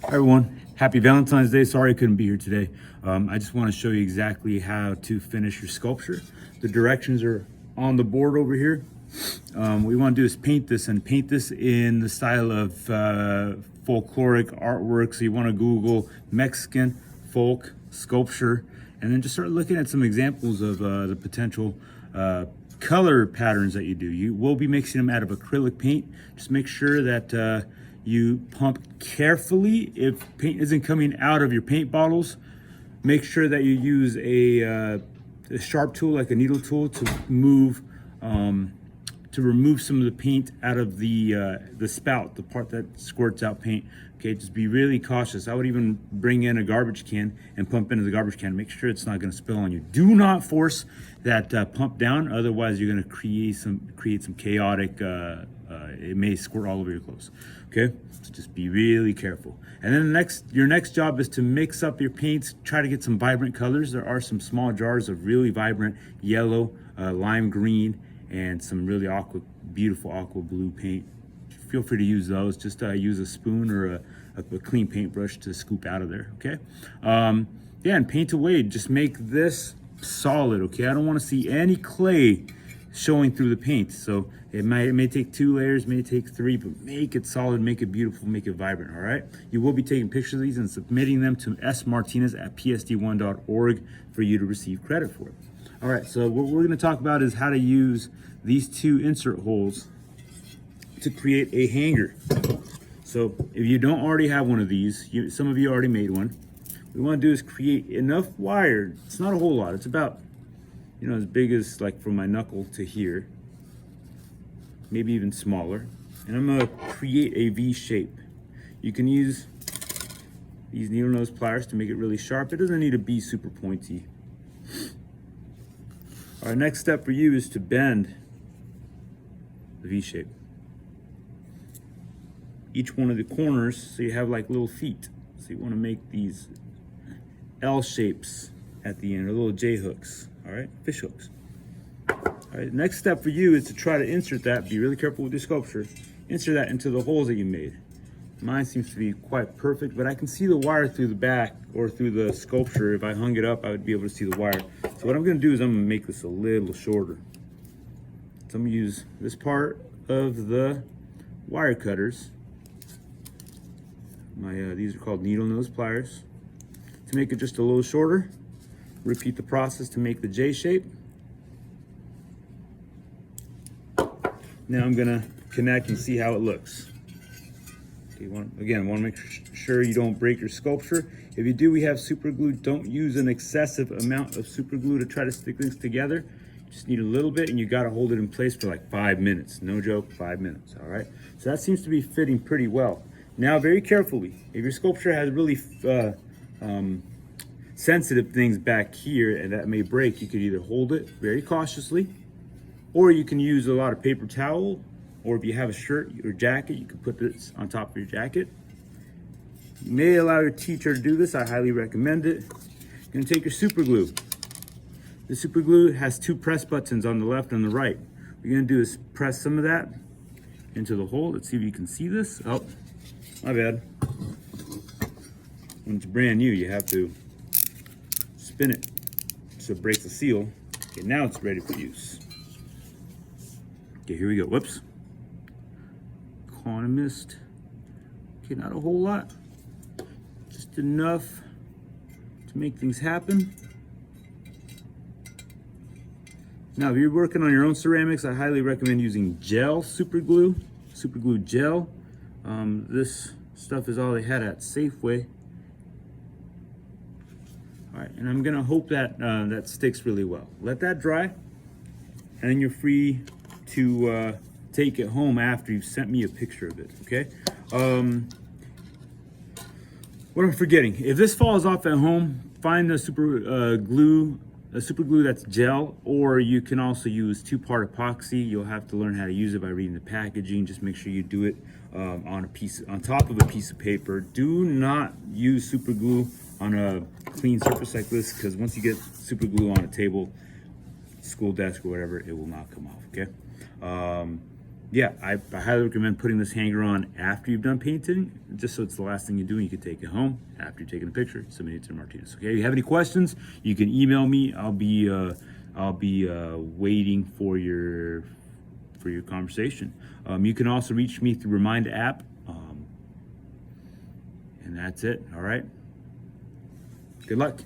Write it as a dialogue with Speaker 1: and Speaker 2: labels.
Speaker 1: Hi everyone, happy Valentine's Day. Sorry I couldn't be here today. I just want to show you exactly how to finish your sculpture. The directions are on the board over here. What we want to do is paint this in the style of folkloric artwork. So you want to Google Mexican folk sculpture and then just start looking at some examples of the potential color patterns that you do. You will be mixing them out of acrylic paint. Just make sure that you pump carefully. If paint isn't coming out of your paint bottles, make sure that you use a sharp tool like a needle tool to remove some of the paint out of the spout, the part that squirts out paint. Okay, just be really cautious. I would even bring in a garbage can and pump into the garbage can. Make sure it's not going to spill on you. Do not force that pump down, otherwise you're going to create some chaotic. It may squirt all over your clothes. Okay, so just be really careful. And then your next job is to mix up your paints. Try to get some vibrant colors. There are some small jars of really vibrant yellow, lime green, and some really beautiful aqua blue paint. Feel free to use those. Just use a spoon or a clean paintbrush to scoop out of there. Okay. Yeah, and paint away. Just make this solid. Okay, I don't want to see any clay showing through the paint. So it may take 2 layers, may take 3, but make it solid, make it beautiful, make it vibrant. All right. You will be taking pictures of these and submitting them to smartinez@psd1.org for you to receive credit for it. All right. So what we're going to talk about is how to use these 2 insert holes to create a hanger. So if you don't already have one of these, some of you already made one. What we want to do is create enough wire. It's not a whole lot. It's about, as big as like from my knuckle to here, maybe even smaller. And I'm gonna create a V shape. You can use these needle nose pliers to make it really sharp. It doesn't need to be super pointy. Our next step for you is to bend the V shape. Each one of the corners, so you have like little feet. So you wanna make these L shapes at the end, or little J hooks. All right, fish hooks. All right, next step for you is to try to insert that. Be really careful with your sculpture. Insert that into the holes that you made. Mine seems to be quite perfect, but I can see the wire through the back or through the sculpture. If I hung it up, I would be able to see the wire. So what I'm gonna do is I'm gonna make this a little shorter. So I'm gonna use this part of the wire cutters. These are called needle nose pliers. To make it just a little shorter, repeat the process to make the J shape. Now I'm gonna connect and see how it looks. Okay, want to make sure you don't break your sculpture. If you do, we have super glue. Don't use an excessive amount of super glue to try to stick things together. You just need a little bit, and you gotta hold it in place for like 5 minutes. No joke, 5 minutes, all right? So that seems to be fitting pretty well. Now, very carefully, if your sculpture has really sensitive things back here and that may break, you could either hold it very cautiously, or you can use a lot of paper towel, or if you have a shirt or jacket, you can put this on top of your jacket. You may allow your teacher to do this. I highly recommend it. You're gonna take your super glue. The super glue has 2 press buttons on the left and the right. What you're gonna do is press some of that into the hole. Let's see if you can see this. Oh, my bad. When it's brand new, you have to spin it so it breaks the seal. Okay, now it's ready for use. Okay, here we go. Whoops. Kind of missed. Okay, not a whole lot. Just enough to make things happen. Now, if you're working on your own ceramics, I highly recommend using gel super glue gel. This stuff is all they had at Safeway. All right, and I'm gonna hope that that sticks really well. Let that dry, and then you're free to take it home after you've sent me a picture of it, okay? What I'm forgetting, if this falls off at home, find the super glue that's gel, or you can also use 2-part epoxy. You'll have to learn how to use it by reading the packaging. Just make sure you do it on top of a piece of paper. Do not use super glue on a clean surface like this, because once you get super glue on a table, school desk or whatever, it will not come off. Okay. yeah, I highly recommend putting this hanger on after you've done painting, just so it's the last thing you do and you can take it home after you've taken a picture, submit it to Martinez. Okay, if you have any questions, you can email me. I'll be waiting for your conversation. You can also reach me through Remind app, and that's it. All right, good luck.